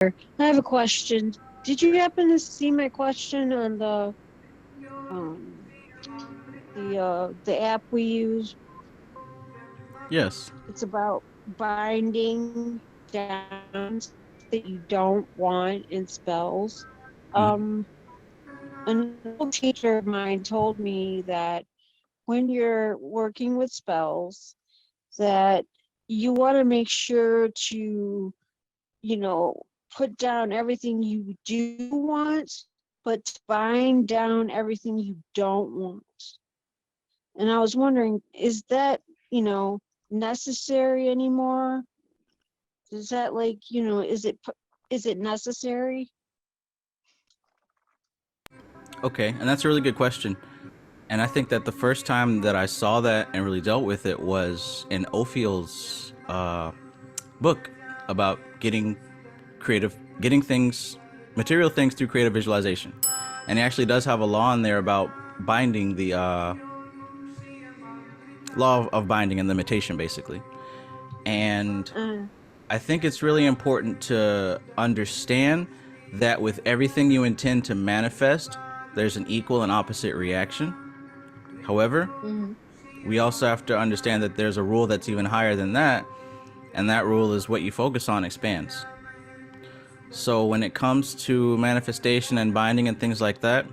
I have a question. Did you happen to see my question on um the app we use? Yes. It's about binding down that you don't want in spells. Mhm. Um, an old teacher of mine told me that when you're working with spells, that you want to make sure to, put down everything you do want, but to bind down everything you don't want. And I was wondering, is that, necessary anymore? Is that like, is it necessary? Okay, and that's a really good question. And I think that the first time that I saw that and really dealt with it was in Ophio's book about getting things, material things through creative visualization. And he actually does have a law in there about binding, the law of binding and limitation, basically. And Uh, I think it's really important to understand that with everything you intend to manifest, there's an equal and opposite reaction. However, mhm. we also have to understand that there's a rule that's even higher than that, and that rule is what you focus on expands. So when it comes to manifestation and binding and things like that,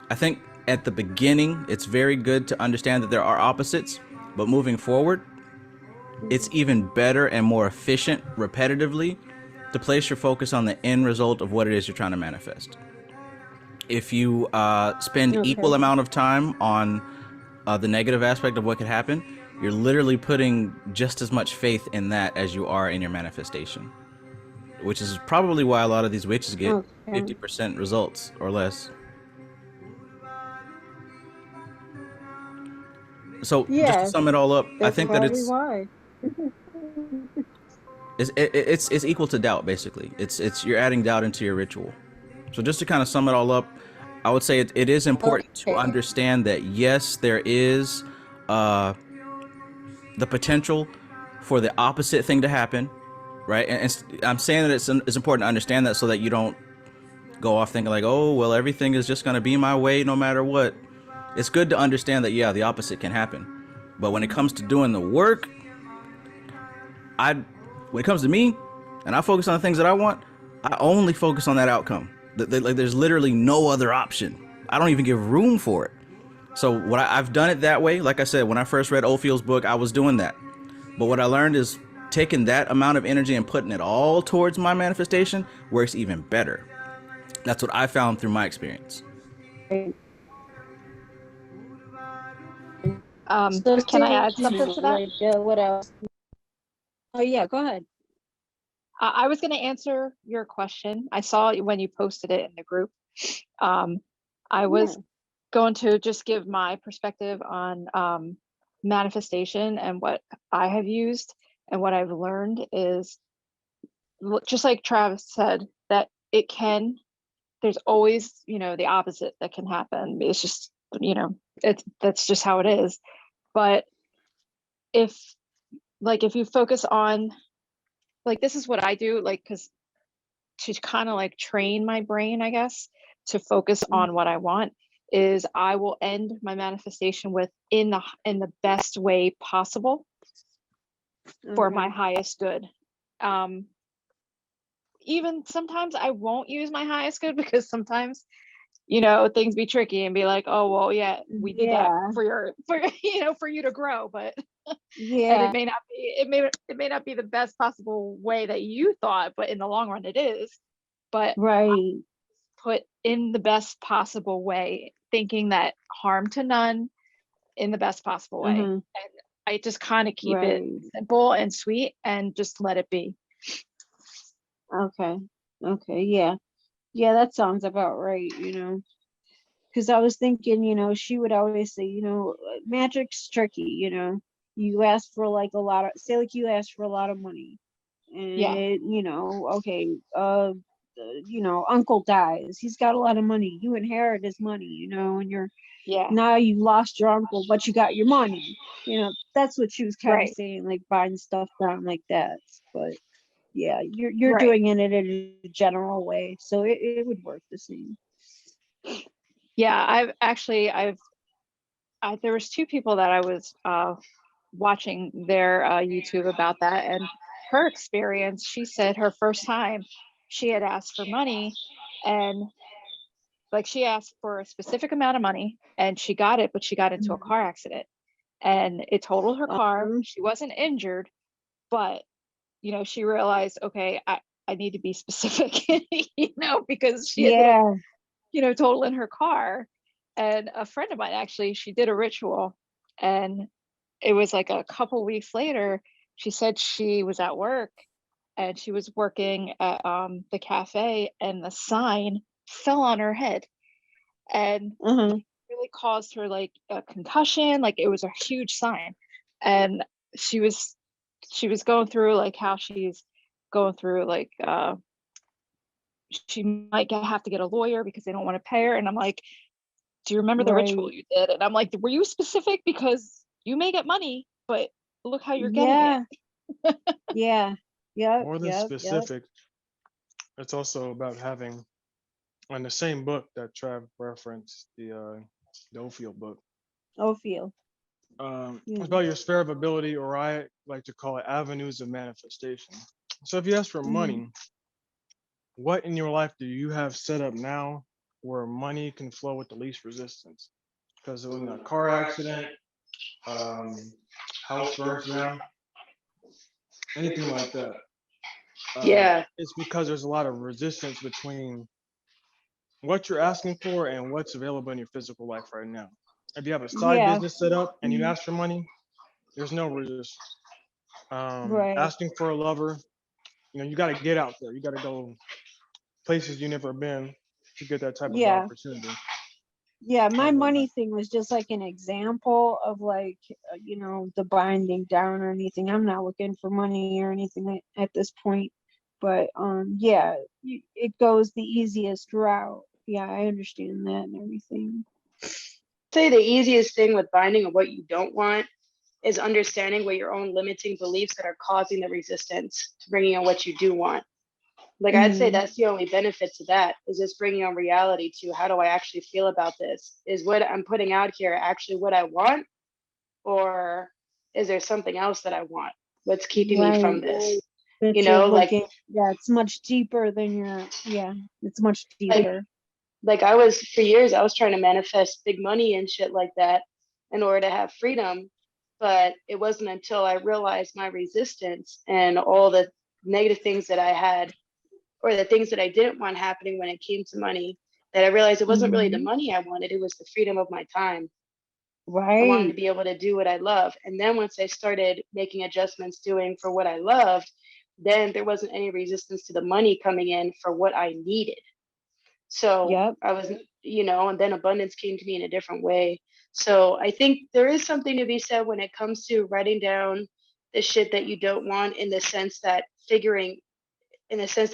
I think at the beginning it's very good to understand that there are opposites, but moving forward, it's even better and more efficient repetitively to place your focus on the end result of what it is you're trying to manifest. If you spend equal Okay. amount of time on the negative aspect of what could happen, you're literally putting just as much faith in that as you are in your manifestation, which is probably why a lot of these witches get Okay. 50% results or less. So just to Yeah, sum it all up, I that's think that probably why. it's equal to doubt. Basically, it's you're adding doubt into your ritual. So just to kind of sum it all up, I would say it is important to Okay. understand that yes, there is uh, the potential for the opposite thing to happen, right? And I'm saying that it's important to understand that so that you don't go off thinking like, oh, well, everything is just going to be my way no matter what. It's good to understand that, yeah, the opposite can happen. But when it comes to doing the work, I, when it comes to me, and I focus on the things that I want, I only focus on that outcome. Like, there's literally no other option. I don't even give room for it. So I've done it that way. Like I said, when I first read Ophio's book, I was doing that. But what I learned is taking that amount of energy and putting it all towards my manifestation works even better. That's what I found through my experience. Right. Can I So add something to that? like, what else? Oh yeah, go ahead. I was going to answer your question. I saw when you posted it in the group. Um, I Yeah. was going to just give my perspective on manifestation, and what I have used and what I've learned is just like Travis said, that there's always, the opposite that can happen. It's just, that's just how it is. But if if you focus on, like, this is what I do, like, because to kind of like train my brain, I guess, to focus on what I want, is I will end my manifestation with in the best way possible for my Okay. highest good. Um, Even sometimes I won't use my highest good because sometimes, things be tricky and be like, oh well, yeah, we did that Yeah. for for you to grow, but and Yeah. it may not be the best possible way that you thought, but in the long run it is. But Right. put in the best possible way, thinking that harm to none, in the best possible way. Uh-huh. And I just kind of keep it Right. simple and sweet and just let it be. Okay. Okay. Yeah. Yeah, that sounds about right, because I was thinking, she would always say, magic's tricky, you ask for like a lot of, say like you ask for a lot of money, Yeah, and okay, uncle dies, he's got a lot of money, you inherit his money, and you're yeah, now you lost your uncle, but you got your money, that's what she was kind of right. saying, like buying stuff down like that, but Yeah, you're Right. doing it in a general way, so it would work the same. Yeah, there was two people that I was watching their YouTube about that, and her experience, she said her first time she had asked for money, and like she asked for a specific amount of money and she got it, but she got into a car accident and it totaled her car. Um, She wasn't injured, but she realized, okay, I need to be specific, because she ended up, yeah. totaling her car. And a friend of mine, actually, she did a ritual, and it was like a couple weeks later, she said she was at work and she was working at the cafe, and the sign fell on her head and Uh-huh. really caused her like a concussion. Like it was a huge sign. And she was going through like how she's going through like she might have to get a lawyer because they don't want to pay her. And I'm like, do you remember the ritual Right. you did? And I'm like, were you specific? Because you may get money, but look how you're getting it. Yeah. Yeah. Yep. More than Yep. Yep. specific, it's also about having, on the same book that Trav referenced, the Ophel book. Ophel. It's about your sphere of ability, or I like to call it avenues of manifestation. So if you ask for money, what in your life do you have set up now where money can flow with the least resistance? Because in a car accident, house burns down, anything like that. Yeah. It's because there's a lot of resistance between what you're asking for and what's available in your physical life right now. If you have a side Yeah. business set up and you ask for money, there's no resistance. Right. Asking for a lover, you got to get out there. You got to go places you never been to get that type of Yeah. opportunity. Yeah, my Like money that. thing was just like an example of like, the binding down or anything. I'm not looking for money or anything at this point. But yeah, it goes the easiest route. Yeah, I understand that and everything. Say the easiest thing with binding of what you don't want is understanding what your own limiting beliefs that are causing the resistance to bringing in what you do want. Like I'd say that's the only benefit to that, is just bringing on reality to how do I actually feel about this? Is what I'm putting out here actually what I want? Or is there something else that I want? What's keeping me from this? That You you're know, like looking, yeah, it's much deeper than it's much deeper. like for years, I was trying to manifest big money and shit like that in order to have freedom. But it wasn't until I realized my resistance and all the negative things that I had, or the things that I didn't want happening when it came to money, that I realized it wasn't really the money I wanted. It was the freedom of my time. I wanted to Right. be able to do what I love. And then once I started making adjustments, doing for what I loved, then there wasn't any resistance to the money coming in for what I needed. So Yep. I was, and then abundance came to me in a different way. So I think there is something to be said when it comes to writing down the shit that you don't want, in the sense that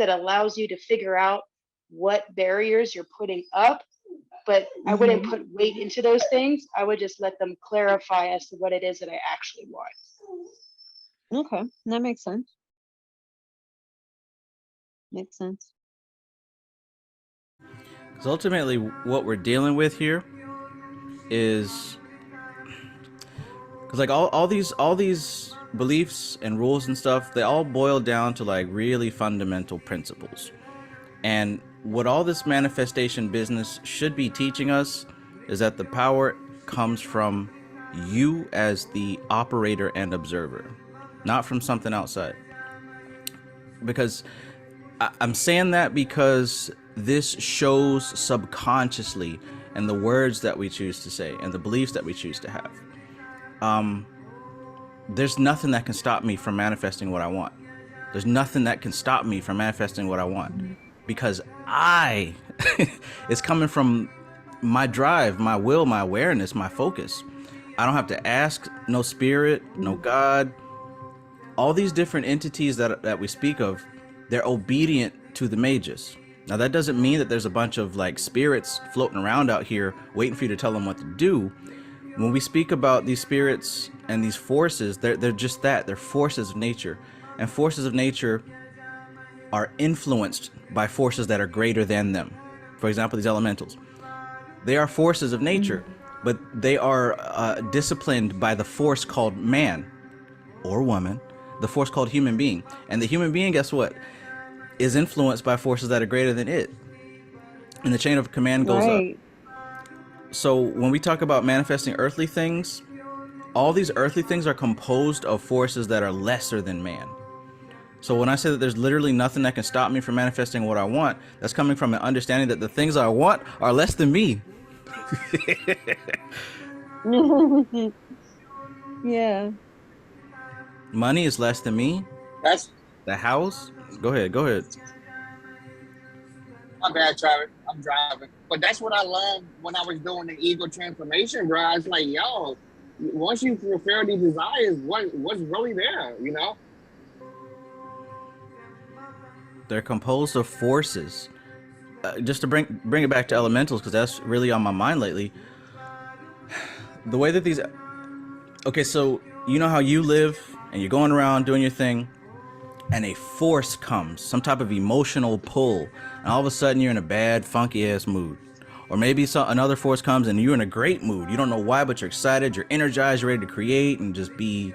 allows you to figure out what barriers you're putting up. But I wouldn't put weight into those things. I would just let them clarify as to what it is that I actually want. Okay, that makes sense. Makes sense. Because ultimately, what we're dealing with here is because like all these beliefs and rules and stuff, they all boil down to like really fundamental principles. And what all this manifestation business should be teaching us is that the power comes from you as the operator and observer, not from something outside. Because I'm saying that because this shows subconsciously in the words that we choose to say and the beliefs that we choose to have. There's nothing that can stop me from manifesting what I want. There's nothing that can stop me from manifesting what I want, because it's coming from my drive, my will, my awareness, my focus. I don't have to ask no spirit, no God. All these different entities that we speak of, they're obedient to the magus. Now that doesn't mean that there's a bunch of like spirits floating around out here waiting for you to tell them what to do. When we speak about these spirits and these forces, they're just that. They're forces of nature. And forces of nature are influenced by forces that are greater than them. For example, these elementals. They are forces of nature, but they are disciplined by the force called man or woman, the force called human being. And the human being, guess what, is influenced by forces that are greater than it. And the chain of command goes up. Right. So when we talk about manifesting earthly things, all these earthly things are composed of forces that are lesser than man. So when I say that there's literally nothing that can stop me from manifesting what I want, that's coming from an understanding that the things I want are less than me. Yeah. Money is less than me. That's The house. Go ahead. my bad, Travis. I'm driving. But that's what I learned when I was doing the ego transformation, bro. It's like, yo, once you fulfill these desires, what's really there, you know? They're composed of forces. Just to bring it back to elementals, because that's really on my mind lately. The way that these, okay, so you know how you live and you're going around doing your thing, and a force comes, some type of emotional pull, and all of a sudden you're in a bad, funky ass mood. Or maybe another force comes and you're in a great mood. You don't know why, but you're excited, you're energized, you're ready to create and just be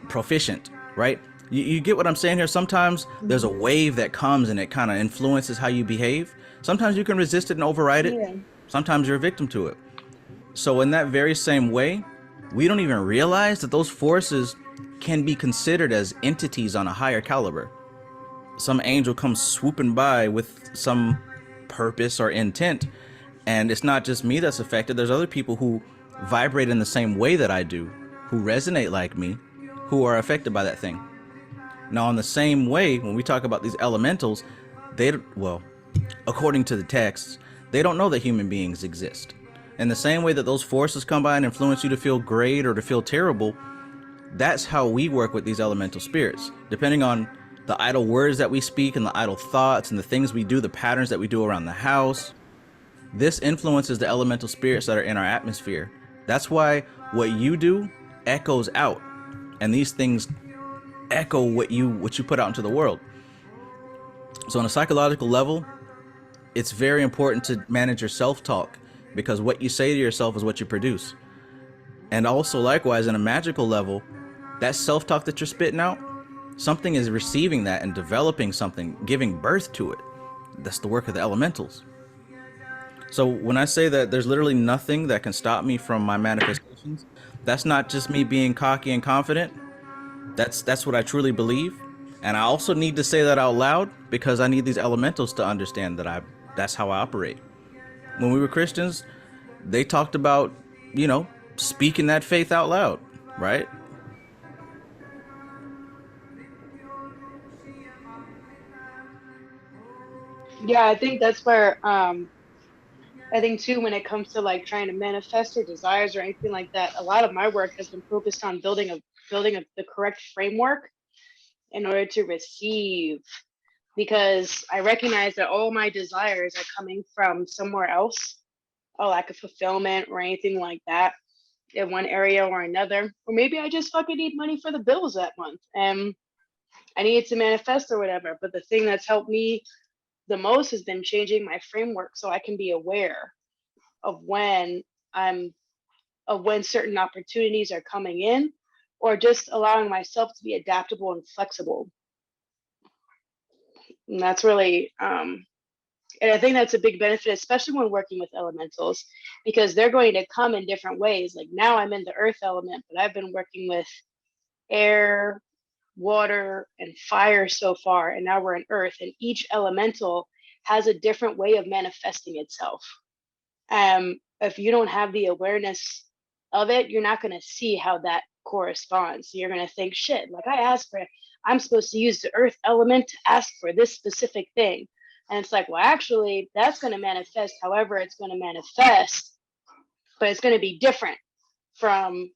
proficient, right? You get what I'm saying here? Sometimes there's a wave that comes and it kind of influences how you behave. Sometimes you can resist it and override it. Yeah. Sometimes you're a victim to it. So in that very same way, we don't even realize that those forces can be considered as entities on a higher caliber. Some angel comes swooping by with some purpose or intent, and it's not just me that's affected. There's other people who vibrate in the same way that I do, who resonate like me, who are affected by that thing. Now, in the same way, when we talk about these elementals, according to the texts, they don't know that human beings exist. In the same way that those forces come by and influence you to feel great or to feel terrible, that's how we work with these elemental spirits. Depending on the idle words that we speak and the idle thoughts and the things we do, the patterns that we do around the house, this influences the elemental spirits that are in our atmosphere. That's why what you do echoes out, and these things echo what you put out into the world. So on a psychological level, it's very important to manage your self-talk, because what you say to yourself is what you produce. And also likewise, on a magical level, that self-talk that you're spitting out, something is receiving that and developing something, giving birth to it. That's the work of the elementals. So when I say that there's literally nothing that can stop me from my manifestations, that's not just me being cocky and confident. That's what I truly believe. And I also need to say that out loud, because I need these elementals to understand that that's how I operate. When we were Christians, they talked about, speaking that faith out loud, right? Yeah, I think that's where I think too, when it comes to like trying to manifest your desires or anything like that, a lot of my work has been focused on building the correct framework in order to receive, because I recognize that all my desires are coming from somewhere else, a lack of fulfillment or anything like that in one area or another. Or maybe I just fucking need money for the bills that month and I need it to manifest or whatever. But the thing that's helped me the most has been changing my framework so I can be aware of when certain opportunities are coming in, or just allowing myself to be adaptable and flexible. And that's really and I think that's a big benefit, especially when working with elementals, because they're going to come in different ways. Like now I'm in the earth element, but I've been working with air, water, and fire so far, and now we're in earth, and each elemental has a different way of manifesting itself. If you don't have the awareness of it, you're not going to see how that corresponds. So you're going to think, shit, like I'm supposed to use the earth element to ask for this specific thing. And it's like, well, actually, that's going to manifest however it's going to manifest, but it's going to be different from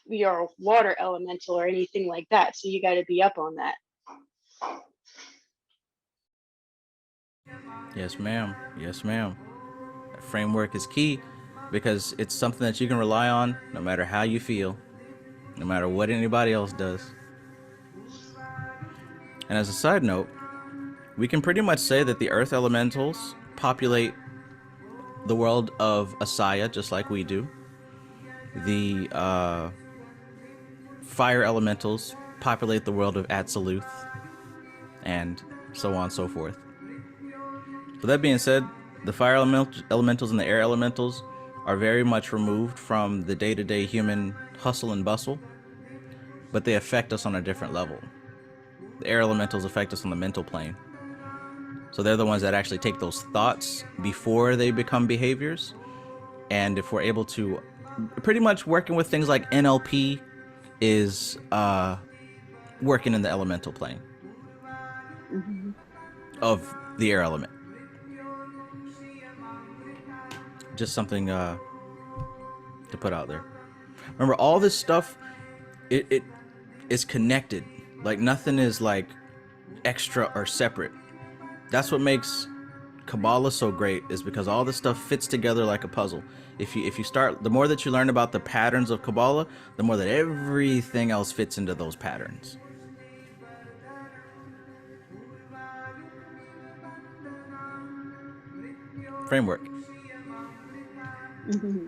your water elemental or anything like that. So you got to be up on that. Yes, ma'am. Yes, ma'am. That framework is key, because it's something that you can rely on no matter how you feel, no matter what anybody else does. And as a side note, we can pretty much say that the earth elementals populate the world of Asaya just like we do. The fire elementals populate the world of Atziluth, and so on and so forth. With that being said, the fire elementals and the air elementals are very much removed from the day-to-day human hustle and bustle, but they affect us on a different level. The air elementals affect us on the mental plane. So they're the ones that actually take those thoughts before they become behaviors. And if we're able to, pretty much working with things like NLP is working in the elemental plane of the air element. Just something to put out there. Remember, all this stuff, it is connected. Like nothing is like extra or separate. That's what makes Kabbalah so great, is because all this stuff fits together like a puzzle. If you start, the more that you learn about the patterns of Kabbalah, the more that everything else fits into those patterns. Framework. Mhm.